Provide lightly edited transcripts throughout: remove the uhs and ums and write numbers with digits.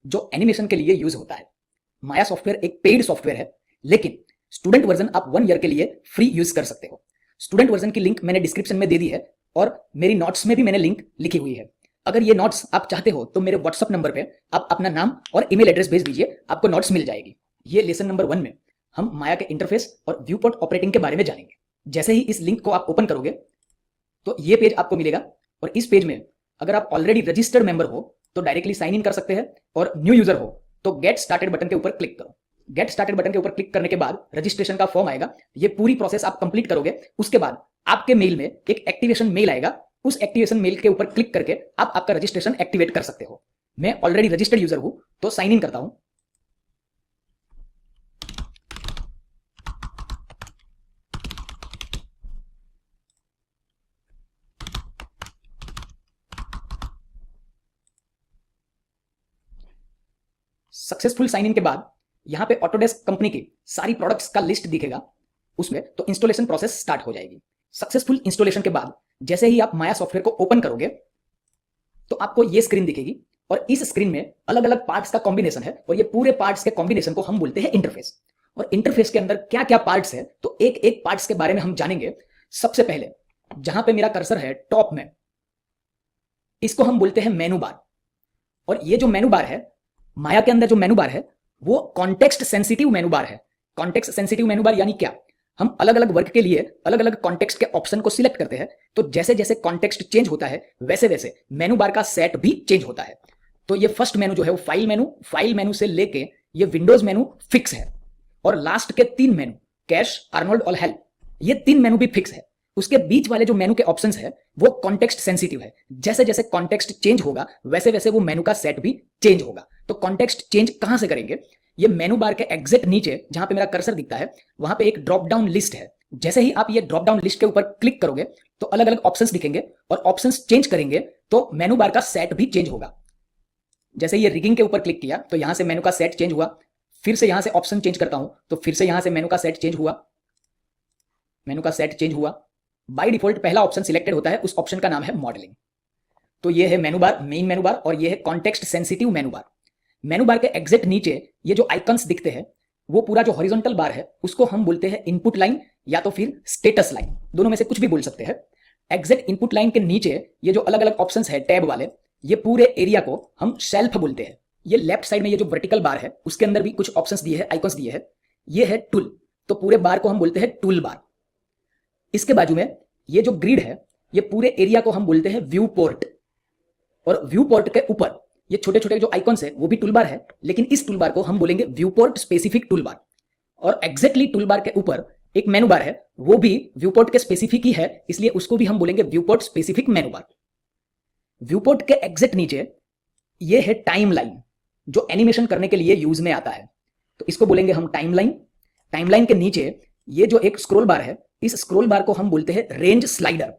जो एनिमेशन के लिए यूज होता है। माया सॉफ्टवेयर एक पेड सॉफ्टवेयर है, लेकिन स्टूडेंट वर्जन आप 1 ईयर के लिए फ्री यूज कर सकते हो। स्टूडेंट वर्जन की लिंक मैंने डिस्क्रिप्शन में दे दी है और मेरी नोट्स में भी मैंने लिंक लिखी हुई है। अगर ये नोट्स आप चाहते हो तो मेरे व्हाट्सअप नंबर पे आप अपना नाम और ईमेल एड्रेस भेज दीजिए, आपको नोट्स मिल जाएगी। ये लेसन नंबर 1 में हम माया के इंटरफेस और व्यू पोर्ट ऑपरेटिंग के बारे में जानेंगे। जैसे ही इस लिंक को आप ओपन करोगे तो ये पेज आपको मिलेगा और इस पेज में अगर आप ऑलरेडी रजिस्टर्ड मेंबर हो तो डायरेक्टली साइन इन कर सकते हैं और न्यू यूजर हो तो गेट स्टार्टेड बटन के ऊपर क्लिक करो। गेट स्टार्टेड बटन के ऊपर क्लिक करने के बाद रजिस्ट्रेशन का फॉर्म आएगा। ये पूरी प्रोसेस आप कंप्लीट करोगे, उसके बाद आपके मेल में एक एक्टिवेशन मेल आएगा। उस एक्टिवेशन मेल के ऊपर क्लिक करके आप आपका रजिस्ट्रेशन एक्टिवेट कर सकते हो। मैं ऑलरेडी रजिस्टर्ड यूजर हूं तो साइन इन करता हूं। सक्सेसफुल साइन इन के बाद यहां पे ऑटोडेस्क कंपनी की सारी प्रोडक्ट्स का लिस्ट दिखेगा उसमें, तो इंस्टॉलेशन प्रोसेस स्टार्ट हो जाएगी। सक्सेसफुल इंस्टॉलेशन के बाद जैसे ही आप माया सॉफ्टवेयर को ओपन करोगे तो आपको ये स्क्रीन दिखेगी और इस स्क्रीन में अलग अलग पार्ट्स का कॉम्बिनेशन है और ये पूरे पार्ट्स के कॉम्बिनेशन को हम बोलते हैं इंटरफेस। और इंटरफेस के अंदर क्या क्या पार्ट्स है तो एक एक पार्ट्स के बारे में हम जानेंगे। सबसे पहले जहां पे मेरा कर्सर है टॉप में, इसको हम बोलते हैं मेनू बार। और ये जो मेनू बार है, माया के अंदर जो मेनू बार है वो कॉन्टेक्स्ट सेंसिटिव मेनू बार है। कॉन्टेक्स्ट सेंसिटिव मेनू बार यानी क्या? हम अलग अलग वर्क के लिए अलग अलग कॉन्टेक्स्ट के ऑप्शन को सिलेक्ट करते हैं, तो जैसे जैसे कॉन्टेक्स्ट चेंज होता है वैसे वैसे मेनू बार का सेट भी चेंज होता है। तो ये फर्स्ट मेनू जो है वो फाइल मेनू से लेके ये विंडोज मेनू फिक्स है और लास्ट के 3 मेनू कैश, अर्नोल्ड और हेल्प, ये 3 मेनू भी फिक्स है। उसके बीच वाले जो मेनू के ऑप्शंस है वो कॉन्टेक्स्ट सेंसिटिव है। जैसे जैसे कॉन्टेक्स्ट चेंज होगा वैसे वैसे वो मेनू का सेट भी चेंज होगा। तो कॉन्टेक्स्ट चेंज कहां से करेंगे? ये मेनू बार के एग्जैक्ट नीचे जहां पे मेरा कर्सर दिखता है वहां पे एक ड्रॉप डाउन लिस्ट है। जैसे ही आप ये ड्रॉप डाउन लिस्ट के ऊपर क्लिक करोगे तो अलग अलग ऑप्शंस दिखेंगे और ऑप्शंस चेंज करेंगे तो मेनू बार का सेट भी चेंज होगा। जैसे ये रिगिंग के ऊपर क्लिक किया तो यहां से मेनू का सेट चेंज हुआ, फिर से यहां से ऑप्शन चेंज करता हूं तो फिर से यहां से मेनू का सेट चेंज हुआ, मेनू का सेट चेंज हुआ। बाय डिफॉल्ट पहला ऑप्शन सिलेक्टेड होता है, उस ऑप्शन का नाम है मॉडलिंग। तो ये है मेनू बार, मेन मेनू बार, और ये है कॉन्टेक्स्ट सेंसिटिव मेनू बार। मेनू बार के एग्जैक्ट नीचे ये जो आइकन्स दिखते हैं वो पूरा जो हॉरिजॉन्टल बार है उसको हम बोलते हैं इनपुट लाइन या तो फिर स्टेटस लाइन, दोनों में से कुछ भी बोल सकते हैं। एग्जैक्ट इनपुट लाइन के नीचे ये जो अलग अलग ऑप्शंस है टैब वाले, ये पूरे एरिया को हम शेल्फ बोलते हैं। ये लेफ्ट साइड में ये जो वर्टिकल बार है उसके अंदर भी कुछ ऑप्शंस दिए हैं, आइकन्स दिए हैं। ये है टूल, तो पूरे बार को हम बोलते हैं टूल बार। इसके बाजू में ये जो ग्रिड है ये पूरे एरिया को हम बोलते हैं व्यू पोर्ट, और व्यू पोर्ट के ऊपर ये छोटे छोटे जो आइकॉन्स है वो भी टूल बार है, लेकिन इस टूल बार को हम बोलेंगे view port specific tool bar. और एग्जैक्टली टूल बार के ऊपर एक मेनू बार है, वो भी व्यू पोर्ट के स्पेसिफिक ही है, इसलिए उसको भी हम बोलेंगे व्यू पोर्ट स्पेसिफिक मेनू बार। व्यू पोर्ट के एग्जैक्ट नीचे ये है टाइम लाइन, जो एनिमेशन करने के लिए यूज में आता है, तो इसको बोलेंगे हम टाइम लाइन। टाइम लाइन के नीचे ये जो एक स्क्रोल बार है, इस स्क्रोल बार को हम बोलते हैं रेंज स्लाइडर।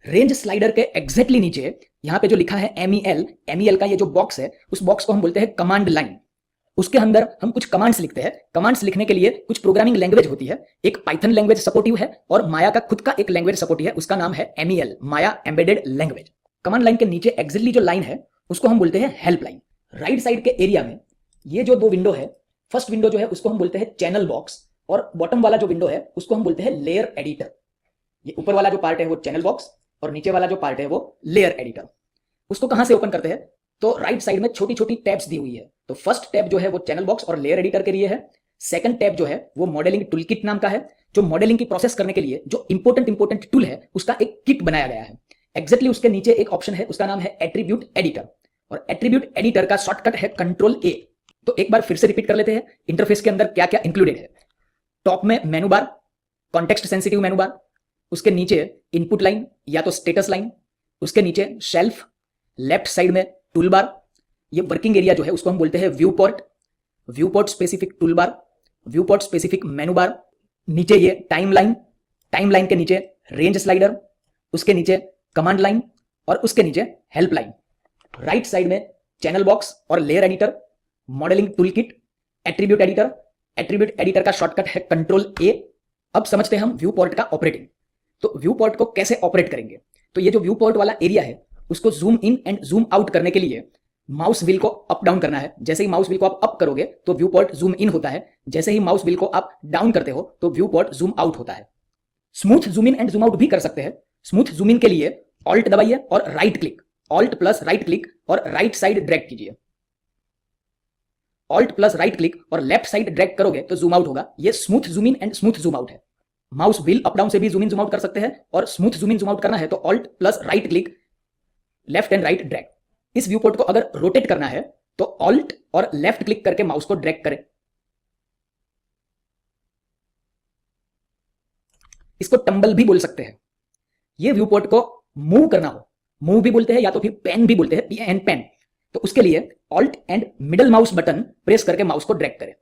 रेंज स्लाइडर के एग्जैक्टली नीचे यहां पे जो लिखा है MEL का ये जो बॉक्स है उस बॉक्स को हम बोलते हैं कमांड लाइन। उसके अंदर हम कुछ कमांड्स लिखते हैं। कमांड्स लिखने के लिए कुछ प्रोग्रामिंग लैंग्वेज होती है, एक पाइथन लैंग्वेज सपोर्टिव है और माया का खुद का एक लैंग्वेज सपोर्टिव है, उसका नाम है MEL, माया एम्बेडेड लैंग्वेज। कमांड लाइन के नीचे एग्जैक्टली जो लाइन है उसको हम बोलते हैं हेल्प लाइन। राइट साइड के एरिया में ये जो 2 विंडो है, फर्स्ट विंडो जो है उसको हम बोलते हैं चैनल बॉक्स और बॉटम वाला जो विंडो है उसको हम बोलते हैं लेयर एडिटर। ये ऊपर वाला जो पार्ट है वो चैनल बॉक्स और नीचे वाला जो पार्ट है वो लेयर एडिटर। उसको कहां से ओपन करते हैं? तो राइट साइड में छोटी छोटी टैब्स दी हुई है। तो फर्स्ट टैब जो है वो चैनल बॉक्स और लेयर एडिटर के लिए है। सेकंड टैब जो है वो मॉडलिंग टूलकिट नाम का है, जो मॉडलिंग की प्रोसेस करने के लिए जो इंपॉर्टेंट टूल है उसका एक किट बनाया गया है। एग्जैक्टली उसके नीचे एक ऑप्शन है, उसका नाम है एट्रीब्यूट एडिटर, और एट्रीब्यूट एडिटर का शॉर्टकट है Ctrl+A। तो एक बार फिर से रिपीट कर लेते हैं इंटरफेस के अंदर क्या क्या इंक्लूडेड है। टॉप में मेनू बार, कॉन्टेक्स्ट सेंसिटिव मेनू बार, उसके नीचे इनपुट लाइन या तो स्टेटस लाइन, उसके नीचे शेल्फ, लेफ्ट साइड में टूल बार। ये वर्किंग एरिया जो है उसको हम बोलते हैं view port specific toolbar, viewport specific मेनू बार। नीचे ये टाइम लाइन के नीचे रेंज स्लाइडर, उसके नीचे कमांड लाइन और उसके नीचे हेल्प लाइन। राइट साइड में चैनल बॉक्स और layer editor, modelling toolkit, attribute editor का शॉर्टकट है Ctrl+A। अब समझते हैं हम व्यू पोर्ट का ऑपरेटिंग। तो व्यू पोर्ट को कैसे ऑपरेट करेंगे? तो ये जो व्यू पोर्ट वाला एरिया है उसको zoom in and zoom out करने के लिए माउस व्हील को अप डाउन करना है, जैसे ही माउस व्हील को आप अप करोगे तो व्यू पोर्ट जूम इन होता है, जैसे ही माउस व्हील को आप डाउन करते हो तो व्यू पोर्ट जूम आउट होता है। Smooth zoom in and zoom out भी कर सकते हैं। स्मूथ जूम इन के लिए ऑल्ट दबाइए और right click, alt plus right click और राइट साइड ड्रैग कीजिए। ऑल्ट प्लस राइट क्लिक और लेफ्ट साइड ड्रैग करोगे तो जूम आउट होगा। ये smooth zoom in and smooth zoom out है। माउस व्हील अप डाउन से भी जूम इन जूम आउट कर सकते हैं, और स्मूथ जूम इन जूम आउट करना है तो alt plus right click, left and right drag. इस व्यू पोर्ट को अगर रोटेट करना है तो ऑल्ट और लेफ्ट क्लिक करके माउस को ड्रैग करें। इसको टंबल भी बोल सकते हैं। ये व्यू पोर्ट को मूव करना हो, मूव भी बोलते हैं या तो फिर पेन भी बोलते हैं, PN पेन, तो उसके लिए alt and middle mouse button press करके माउस को ड्रैग करें।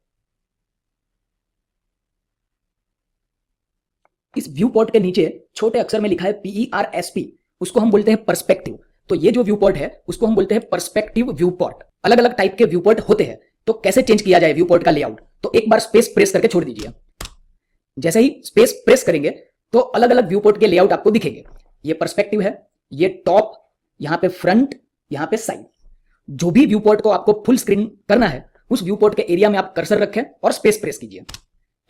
इस व्यू पोर्ट के नीचे छोटे अक्षर में लिखा है PERSP, उसको हम बोलते हैं पर्सपेक्टिव। तो ये जो व्यू पोर्ट है उसको हम बोलते हैं पर्सपेक्टिव व्यू पोर्ट। अलग अलग टाइप के व्यू पोर्ट होते हैं, तो कैसे चेंज किया जाए व्यू पोर्ट का लेआउट, तो एक बार स्पेस प्रेस करके छोड़ दीजिए। जैसे ही स्पेस प्रेस करेंगे तो अलग अलग व्यू पोर्ट के लेआउट आपको दिखेंगे। ये पर्सपेक्टिव है, ये टॉप, यहां पे फ्रंट, यहां पे साइड। जो भी व्यू पोर्ट को आपको फुल स्क्रीन करना है उस व्यू पोर्ट के एरिया में आप कर्सर रखें और स्पेस प्रेस कीजिए।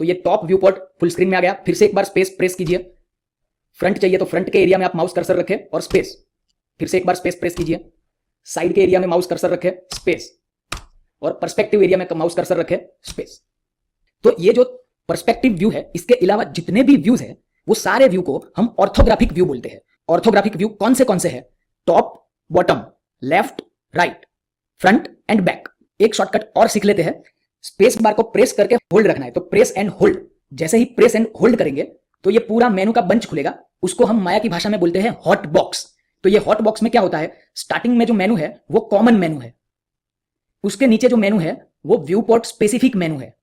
तो ये top view port full screen में आ गया। फिर से एक बार स्पेस प्रेस कीजिए। फ्रंट चाहिए तो फ्रंट के एरिया में आप माउस कर्सर रखें और स्पेस, फिर से एक बार स्पेस प्रेस कीजिए। साइड के एरिया में माउस कर्सर रखें, स्पेस, और पर्सपेक्टिव एरिया में माउस कर्सर रखें, स्पेस। तो ये जो पर्सपेक्टिव व्यू है, इसके अलावा जितने भी व्यूज हैं वो सारे व्यू को हम ऑर्थोग्राफिक व्यू बोलते हैं। ऑर्थोग्राफिक व्यू कौन से हैं? Top, bottom, left, right, front end back. एक शॉर्टकट और सीख लेते हैं। स्पेस बार को प्रेस करके होल्ड रखना है, तो प्रेस एंड होल्ड। जैसे ही प्रेस एंड होल्ड करेंगे तो ये पूरा मेनू का बंच खुलेगा। उसको हम माया की भाषा में बोलते हैं हॉट बॉक्स। तो ये हॉट बॉक्स में क्या होता है, स्टार्टिंग में जो मेनू है वो कॉमन मेनू है, उसके नीचे जो मेनू है वो व्यू पोर्ट स्पेसिफिक मेनू है,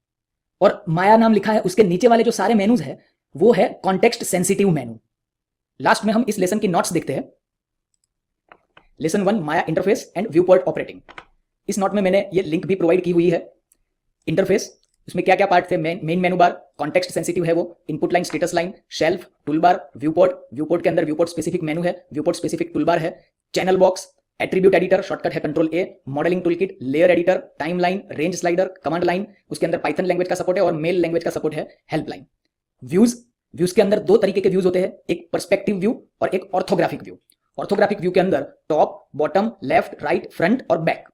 और माया नाम लिखा है उसके नीचे वाले जो सारे मेनूज है वो है कॉन्टेक्स्ट सेंसिटिव मेनू। लास्ट में हम इस लेसन की नोट्स देखते हैं। Lesson 1 Maya interface and view port operating. इस नोट में मैंने ये लिंक भी प्रोवाइड की हुई है। इंटरफेस, उसमें क्या क्या पार्ट थे? Main menu bar, context sensitive है वो, input line, status line, shelf, toolbar, viewport के अंदर व्यू पोर्ट स्पेसिफिक मेनू है, viewport specific toolbar है, channel box, attribute editor, shortcut है control A, modelling toolkit, layer editor, timeline, range slider, command line, उसके अंदर Python language का support है और मेल लैंग्वेज का support है, हेल्प लाइन। व्यूज के अंदर दो तरीके के व्यूज होते हैं, एक पर्सपेक्टिव व्यू और एक ऑर्थोग्राफिक व्यू। ऑर्थोग्राफिक व्यू के अंदर top, bottom, left, right, front और back.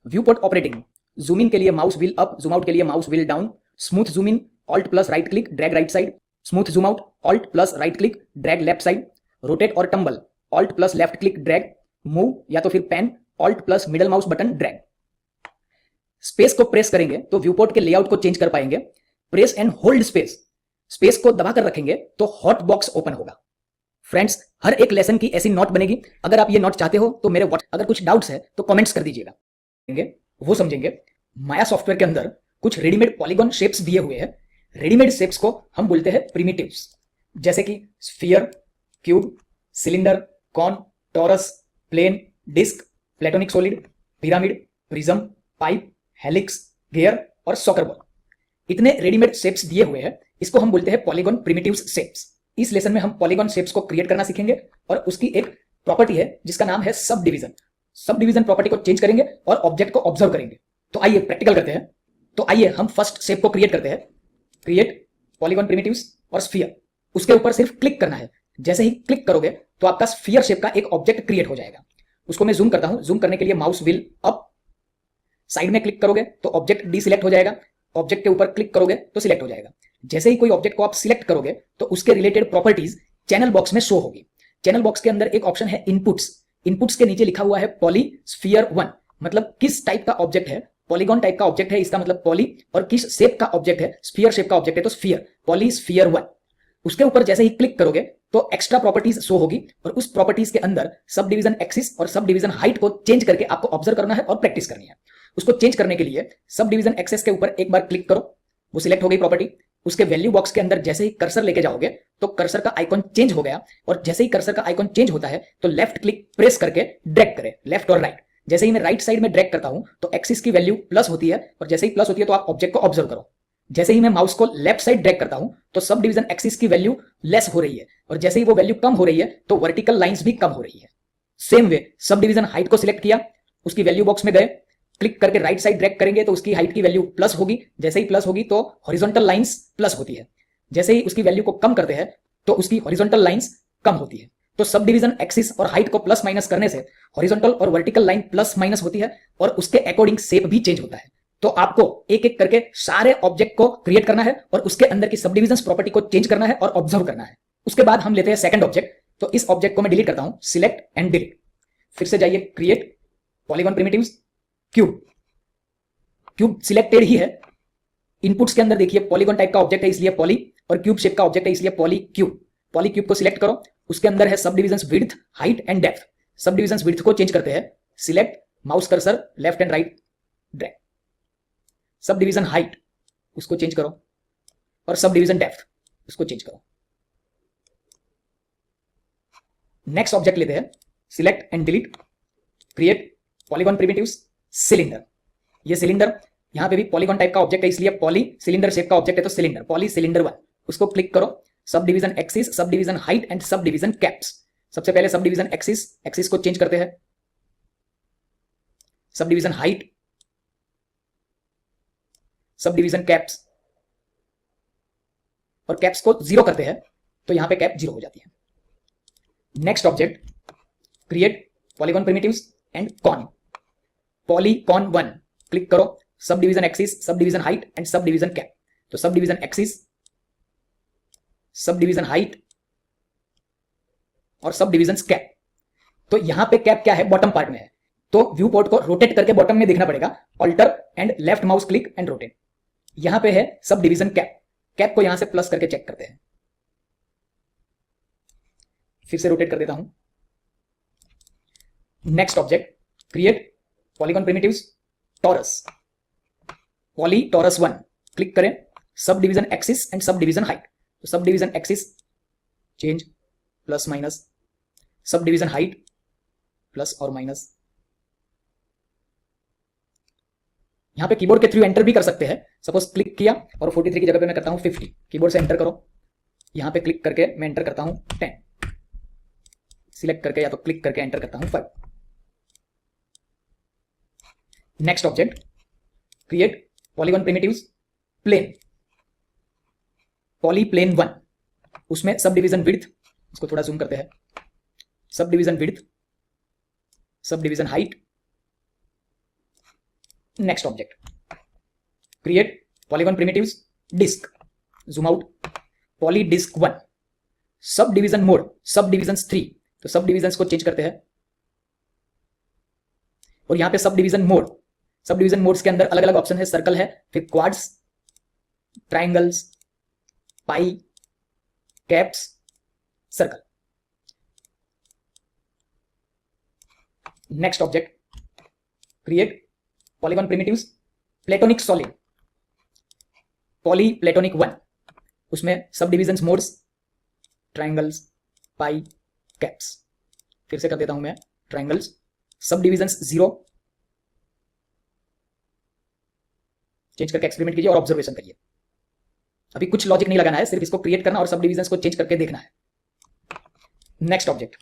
Viewport operating, zoom in के लिए mouse wheel up, zoom out के लिए mouse wheel down, smooth zoom in alt plus right click drag right side, smooth zoom out alt plus right click drag left side, rotate और tumble alt plus left click drag, move या तो फिर pan alt plus middle mouse button drag. Space को press करेंगे तो viewport के layout को change कर पाएंगे। प्रेस एंड होल्ड स्पेस को दबाकर रखेंगे तो हॉट बॉक्स ओपन होगा। फ्रेंड्स, हर एक लेसन की ऐसी नोट बनेगी। अगर आप ये नोट चाहते हो तो मेरे अगर कुछ डाउट्स है तो कमेंट्स कर दीजिएगा, वो समझेंगे। माया सॉफ्टवेयर के अंदर कुछ रेडीमेड पॉलीगॉन शेप्स दिए हुए हैं। रेडीमेड शेप्स को हम बोलते हैं प्रिमिटिव्स, जैसे कि sphere, cube, cylinder, cone, torus, plane, disc, platonic solid, pyramid, prism, pipe, helix, gear और सॉकर बॉल। इतने रेडीमेड शेप्स दिए हुए हैं, इसको हम बोलते हैं पॉलीगॉन प्रिमिटिव्स शेप्स। इस लेसन में हम पॉलीगॉन शेप्स को क्रिएट करना सीखेंगे और उसकी एक प्रॉपर्टी है जिसका नाम है sub division. Sub division property को चेंज करेंगे और ऑब्जेक्ट को ऑब्जर्व करेंगे। तो आइए प्रैक्टिकल करते हैं। तो आइए हम फर्स्ट शेप को क्रिएट करते हैं। क्रिएट पॉलीगॉन प्रिमिटिव्स और स्फीयर, उसके ऊपर सिर्फ क्लिक करना है। जैसे ही क्लिक करोगे तो आपका स्फीयर शेप का एक ऑब्जेक्ट क्रिएट हो जाएगा। उसको मैं जूम करता हूं। जूम करने के लिए माउस व्हील अप, साइड में क्लिक करोगे तो ऑब्जेक्ट डीसिलेक्ट हो जाएगा। ऑब्जेक्ट के ऊपर क्लिक करोगे तो सिलेक्ट हो जाएगा। जैसे ही कोई ऑब्जेक्ट को आप सिलेक्ट करोगे तो उसके रिलेटेड प्रॉपर्टीज चैनल बॉक्स में शो होगी। चैनल बॉक्स के अंदर एक ऑप्शन है इनपुट्स। इनपुट्स के नीचे लिखा हुआ है पॉली स्फीयर 1, मतलब किस टाइप का ऑब्जेक्ट है। पॉलीगॉन टाइप का ऑब्जेक्ट है, इसका मतलब पॉली, और किस शेप का ऑब्जेक्ट है, स्फीयर शेप का ऑब्जेक्ट है तो स्फीयर, पॉली स्फीयर 1। उसके ऊपर जैसे ही क्लिक करोगे तो एक्स्ट्रा प्रॉपर्टीज शो होगी और उस प्रॉपर्टीज के अंदर सब डिवीजन एक्सिस और सब डिवीजन हाइट को चेंज करके आपको ऑब्जर्व करना है और प्रैक्टिस करनी है। उसको चेंज करने के लिए सब डिवीजन एक्सेस के ऊपर एक बार क्लिक करो, वो सिलेक्ट हो गई प्रॉपर्टी। उसके वैल्यू बॉक्स के अंदर जैसे ही कर्सर लेके जाओगे तो कर्सर का आइकॉन चेंज हो गया, और जैसे ही कर्सर का आइकॉन चेंज होता है तो लेफ्ट क्लिक प्रेस करके ड्रैग करें, लेफ्ट और राइट। जैसे ही मैं राइट साइड में ड्रैग करता हूं तो एक्सिस की वैल्यू प्लस होती है, और जैसे ही प्लस होती है तो आप ऑब्जेक्ट को ऑब्जर्व करो। जैसे ही मैं माउस को लेफ्ट साइड ड्रैग करता हूं तो सब डिवीजन एक्सिस की वैल्यू लेस हो रही है, और जैसे ही वो वैल्यू कम हो रही है तो वर्टिकल लाइंस भी कम हो रही है। Same way sub division height को सिलेक्ट किया, उसकी वैल्यू बॉक्स में गए, क्लिक करके राइट साइड ड्रैग करेंगे तो उसकी हाइट की वैल्यू प्लस होगी। जैसे ही प्लस होगी तो हॉरिजॉन्टल लाइंस प्लस होती है, जैसे ही उसकी वैल्यू को कम करते हैं तो उसकी हॉरिजॉन्टल लाइंस कम होती है। तो सब डिवीजन एक्सिस और हाइट को प्लस माइनस करने से हॉरिजॉन्टल और वर्टिकल लाइन प्लस माइनस होती है और उसके अकॉर्डिंग शेप भी चेंज होता है। तो आपको एक एक करके सारे ऑब्जेक्ट को क्रिएट करना है और उसके अंदर की सब डिविजन प्रॉपर्टी को चेंज करना है और ऑब्जर्व करना है। उसके बाद हम लेते हैं सेकंड ऑब्जेक्ट। तो इस ऑब्जेक्ट को मैं डिलीट करता हूं, सिलेक्ट एंड डिलीट। फिर से जाइए create, polygon primitives, cube. Cube selected ही है। इनपुट्स के अंदर देखिए पॉलीगॉन टाइप का ऑब्जेक्ट है इसलिए पॉली, और क्यूब शेप का ऑब्जेक्ट है इसलिए पॉली क्यूब। पॉली क्यूब को सिलेक्ट करो, उसके अंदर है sub division width, height and depth. Sub division width को चेंज करते हैं, select, mouse cursor left and right drag. Sub division height उसको चेंज करो और सब डिविजन डेप्थ उसको चेंज करो। नेक्स्ट ऑब्जेक्ट लेते हैं, select and delete, create, polygon primitives, cylinder. ये सिलेंडर यहां पे भी पॉलीगॉन टाइप का ऑब्जेक्ट है इसलिए पॉली, सिलेंडर शेप का ऑब्जेक्ट है तो सिलेंडर, पॉली सिलेंडर 1। उसको क्लिक करो, subdivision axis, subdivision height and subdivision caps. सबसे पहले सब डिविजन एक्सिस, एक्सिस को चेंज करते हैं, subdivision height, subdivision caps, और कैप्स को 0 करते हैं तो यहां पे कैप 0 हो जाती है। Next object, create, polygon primitives and cone. Polycone 1 click करो, subdivision axis, subdivision height and subdivision cap. तो subdivision axis, subdivision height और सब डिविजन कैप। तो यहां पे कैप क्या है, बॉटम पार्ट में है, तो व्यू पोर्ट को रोटेट करके बॉटम में देखना पड़ेगा। Alt and left mouse click and rotate. यहां पे है सब डिविजन कैप, कैप को यहां से प्लस करके चेक करते हैं। फिर से रोटेट कर देता हूं। Next object, create, polygon primitives, torus. Poly torus 1 click करें, subdivision axis and subdivision height. तो subdivision axis change plus minus, subdivision height plus और माइनस। यहां पे कीबोर्ड के थ्रू एंटर भी कर सकते हैं। सपोज क्लिक किया और 43 की जगह पे मैं करता हूं 50। कीबोर्ड से एंटर करो, यहां पे क्लिक करके मैं एंटर करता हूं 10। सिलेक्ट करके या तो क्लिक करके एंटर करता हूं 5। Next object, create, polygon primitives, plane. Poly plane 1, उसमें सब डिविजन विड्थ, इसको थोड़ा जूम करते हैं, subdivision width, subdivision height. Next object, create, polygon primitives, disc, zoom out, poly disc 1, subdivision mode, sub division 3। तो sub division को change करते हैं और यहां पे subdivision mode, subdivision modes के अंदर अलग अलग ऑप्शन है, सर्कल है, फिर quads, triangles, pie, caps, circle. Next object, create, polygon primitives, platonic solid. Poly platonic 1, उसमें subdivision modes, triangles, pie, caps. फिर से कर देता हूं मैं, ट्राइंगल्स, सब डिविजन 0। चेंज करके एक्सपेरिमेंट कीजिए और ऑब्जर्वेशन करिए। अभी कुछ लॉजिक नहीं लगाना है, सिर्फ इसको क्रिएट करना और सब डिविजन को चेंज करके देखना है। Next object,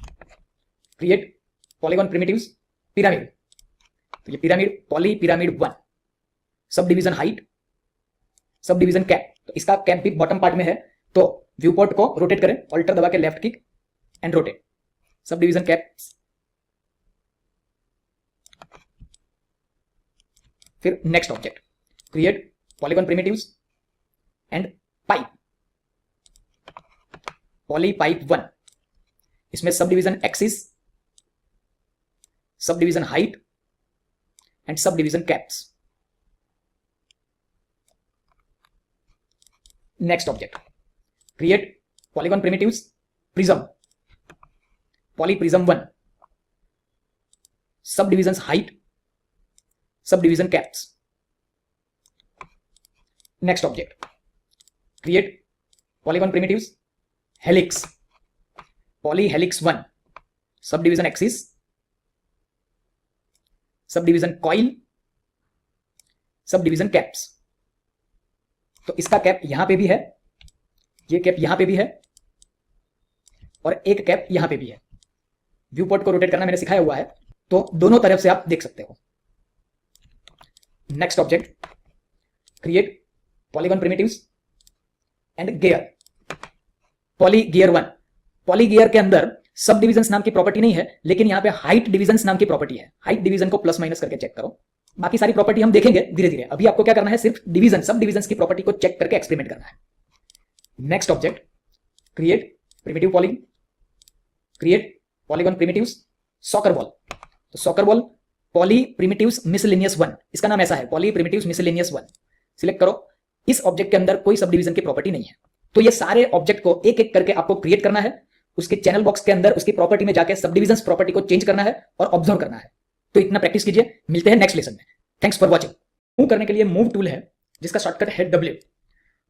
create, polygon primitives, pyramid. तो ये pyramid, poly pyramid 1, subdivision height, subdivision cap. तो इसका कैप भी बॉटम पार्ट में है, तो व्यू पोर्ट को रोटेट करें, ऑल्टर दबा के left click and rotate, subdivision cap. फिर next object, create, polygon primitives and pipe. Poly pipe 1, इसमें subdivision axis, subdivision height and subdivision caps. Next object, create, polygon primitives, prism. Poly prism 1, subdivision height, subdivision caps. Next object, create, polygon primitives, helix. Poly helix 1, subdivision axis, sub division coil, sub division caps. तो इसका cap यहां पे भी है, ये cap यहां पे भी है और एक कैप यहां पे भी है। व्यू पोर्ट को रोटेट करना मैंने सिखाया हुआ है। तो दोनों तरफ से आप देख सकते हो। Next object, create polygon primitives and gear. Poly gear 1, poly gear के अंदर सब डिविजन नाम की प्रॉपर्टी नहीं है, लेकिन यहां पे हाइट डिविजन नाम की प्रॉपर्टी है। हाइट डिवीजन को प्लस माइनस करके चेक करो, बाकी सारी प्रॉपर्टी हम देखेंगे धीरे धीरे। अभी आपको क्या करना है, सिर्फ डिवीजन, सब डिविजन की प्रॉपर्टी को चेक करके एक्सपेरिमेंट करना है। Next object, create primitive poly, create polygon primitives, soccer ball. तो soccer ball poly primitives miscellaneous 1, इसका नाम ऐसा है, पॉली प्रिमिटिव्स मिसलेनियस 1। सिलेक्ट करो। इस ऑब्जेक्ट के अंदर कोई सब डिवीजन की प्रॉपर्टी नहीं है, तो ये सारे ऑब्जेक्ट को एक एक करके आपको क्रिएट करना है। उसके चैनल बॉक्स के अंदर उसकी प्रॉपर्टी में जाके सब डिविजन प्रॉपर्टी को चेंज करना है और ऑब्जर्व करना है। तो इतना प्रैक्टिस कीजिए, मिलते हैं नेक्स्ट लेसन में। Thanks for watching. मूव करने के लिए मूव टूल है, जिसका शॉर्टकट है W।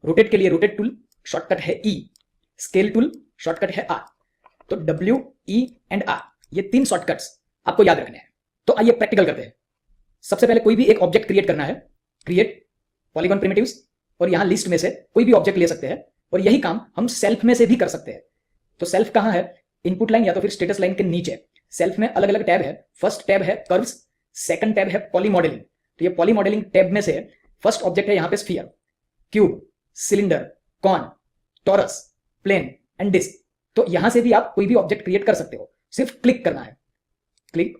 रोटेट के लिए रोटेट टूल, शॉर्टकट है E। स्केल टूल, शॉर्टकट है R। तो W, E एंड R, ये 3 शॉर्टकट्स आपको याद रखने हैं। तो आइए प्रैक्टिकल करते हैं। सबसे पहले कोई भी एक ऑब्जेक्ट क्रिएट करना है, क्रिएट पॉलीगॉन प्रिमिटिव्स, और यहां लिस्ट में से कोई भी ऑब्जेक्ट ले सकते हैं, और यही काम हम सेल्फ में से भी कर सकते हैं। तो सेल्फ कहां है, इनपुट लाइन या तो फिर स्टेटस लाइन के नीचे। सेल्फ में अलग अलग टैब है। फर्स्ट टैब है कर्व्स, सेकंड टैब है पॉली मॉडलिंग। तो ये पॉली मॉडलिंग टैब में से फर्स्ट ऑब्जेक्ट है यहां पे sphere, cube, cylinder, cone, torus, plane and disc. तो यहां से भी आप कोई भी ऑब्जेक्ट क्रिएट कर सकते हो, सिर्फ क्लिक करना है। क्लिक,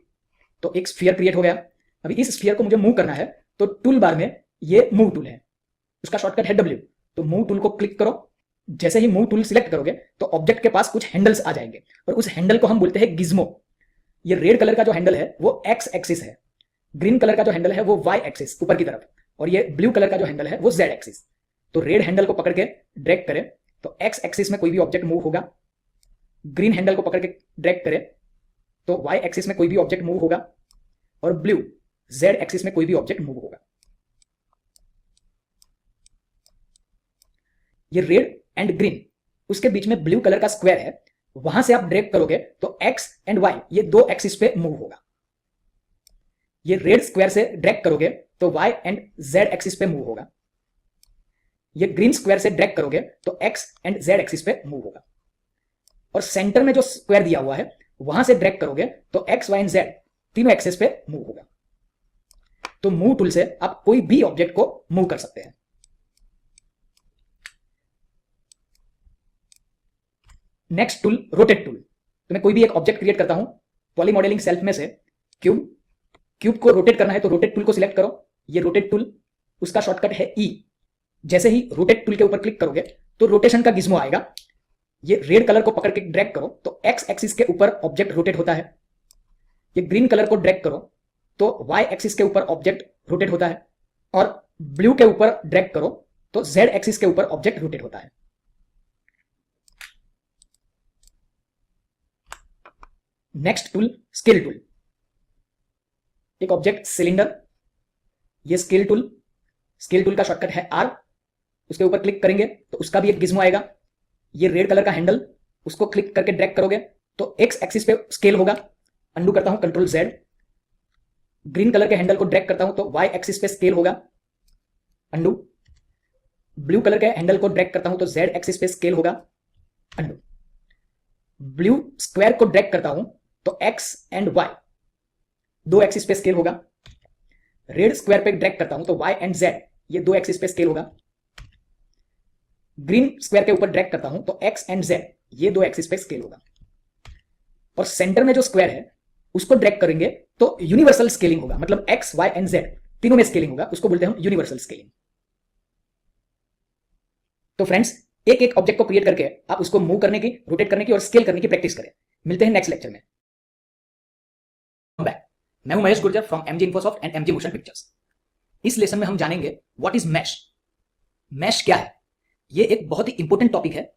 तो एक स्फीयर क्रिएट हो गया। अभी इस स्फीयर को मुझे मूव करना है, तो टूल बार में ये मूव टूल है, उसका शॉर्टकट है W। तो मूव टूल को क्लिक करो। जैसे ही मूव टूल सिलेक्ट करोगे तो ऑब्जेक्ट के पास कुछ हैंडल्स आ जाएंगे, और उस हैंडल को हम बोलते हैं गिज्मो। ये रेड कलर का जो हैंडल है वो X एक्सिस है, ग्रीन कलर का जो हैंडल है वो Y एक्सिस ऊपर की तरफ, और ये ब्लू कलर का जो हैंडल है वो Z एक्सिस। तो रेड हैंडल को पकड़ के ड्रैग करें तो X एक्सिस में कोई भी ऑब्जेक्ट मूव होगा। ग्रीन हैंडल को पकड़ के ड्रैग करें तो Y एक्सिस में कोई भी ऑब्जेक्ट मूव होगा, और ब्लू Z एक्सिस में कोई भी ऑब्जेक्ट मूव होगा। ये रेड एंड ग्रीन, उसके बीच में ब्लू कलर का स्क्वायर है, वहां से आप ड्रैग करोगे तो X एंड Y ये 2 एक्सिस पे मूव होगा। ये रेड स्क्वायर से ड्रैग करोगे तो Y एंड Z एक्सिस पे मूव होगा। ये ग्रीन स्क्वायर से ड्रैग करोगे तो X एंड Z एक्सिस पे मूव होगा। और सेंटर में जो स्क्वायर दिया हुआ है वहां से ड्रैग करोगे तो X, Y एंड Z तीनों एक्सिस पे मूव होगा। तो मूव टूल से आप कोई भी ऑब्जेक्ट को मूव कर सकते हैं। Next tool, rotate tool. तो मैं कोई भी एक ऑब्जेक्ट क्रिएट करता हूं पॉली मॉडलिंग सेल्फ में से, क्यूब को रोटेट करना है तो रोटेट टूल को सिलेक्ट करो। ये रोटेट टूल, उसका शॉर्टकट है E। जैसे ही रोटेट टूल के ऊपर क्लिक करोगे तो रोटेशन का गिज्मो आएगा। ये रेड कलर को पकड़ के ड्रैग करो तो X एक्सिस के ऊपर ऑब्जेक्ट रोटेट होता है। ये ग्रीन कलर को ड्रैग करो तो Y एक्सिस के ऊपर ऑब्जेक्ट रोटेट होता है, और ब्लू के ऊपर ड्रैग करो तो Z एक्सिस के ऊपर ऑब्जेक्ट रोटेट होता है। Next tool, scale tool. एक ऑब्जेक्ट सिलेंडर, ये स्केल टूल का शॉर्टकट है R। उसके ऊपर क्लिक करेंगे तो उसका भी एक गिज्मो आएगा। ये रेड कलर का हैंडल, उसको क्लिक करके ड्रैग करोगे तो X एक्सिस पे स्केल होगा। अंडू करता हूं, कंट्रोल Z। ग्रीन कलर के हैंडल को ड्रैग करता हूं तो Y एक्सिस पे स्केल होगा। अंडू। ब्लू कलर के हैंडल को ड्रैग करता हूं तो Z एक्सिस पे स्केल होगा। अंडू। ब्लू स्क्वायर को ड्रैग करता हूं तो X एंड Y 2 एक्सिस पे स्केल होगा। रेड स्क्वायर पे ड्रैग करता हूं तो Y एंड Z ये 2 एक्सिस पे स्केल होगा। ग्रीन स्क्वायर के ऊपर ड्रैग करता हूं तो X एंड Z ये 2 एक्सिस पे स्केल होगा। और सेंटर में जो स्क्वायर है उसको ड्रैग करेंगे तो यूनिवर्सल स्केलिंग होगा, मतलब X, Y एंड Z तीनों में स्केलिंग होगा, उसको बोलते हैं हम यूनिवर्सल स्केलिंग। तो फ्रेंड्स, एक एक ऑब्जेक्ट को क्रिएट करके आप उसको मूव करने की, रोटेट करने की और स्केल करने की प्रैक्टिस करें। मिलते हैं नेक्स्ट लेक्चर में। मैं हूं Mahesh Gurjar from MG Infosoft and MG Motion Pictures। इस लेसन में हम जानेंगे व्हाट इज मैश। मैश क्या है? ये एक बहुत ही इंपॉर्टेंट टॉपिक है।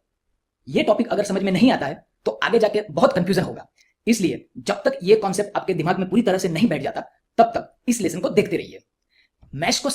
ये टॉपिक अगर समझ में नहीं आता है तो आगे जाके बहुत कंफ्यूजन होगा। इसलिए जब तक ये कॉन्सेप्ट आपके दिमाग में पूरी तरह से नहीं बैठ जाता तब तक इस लेसन को देखते रहिए। मैश को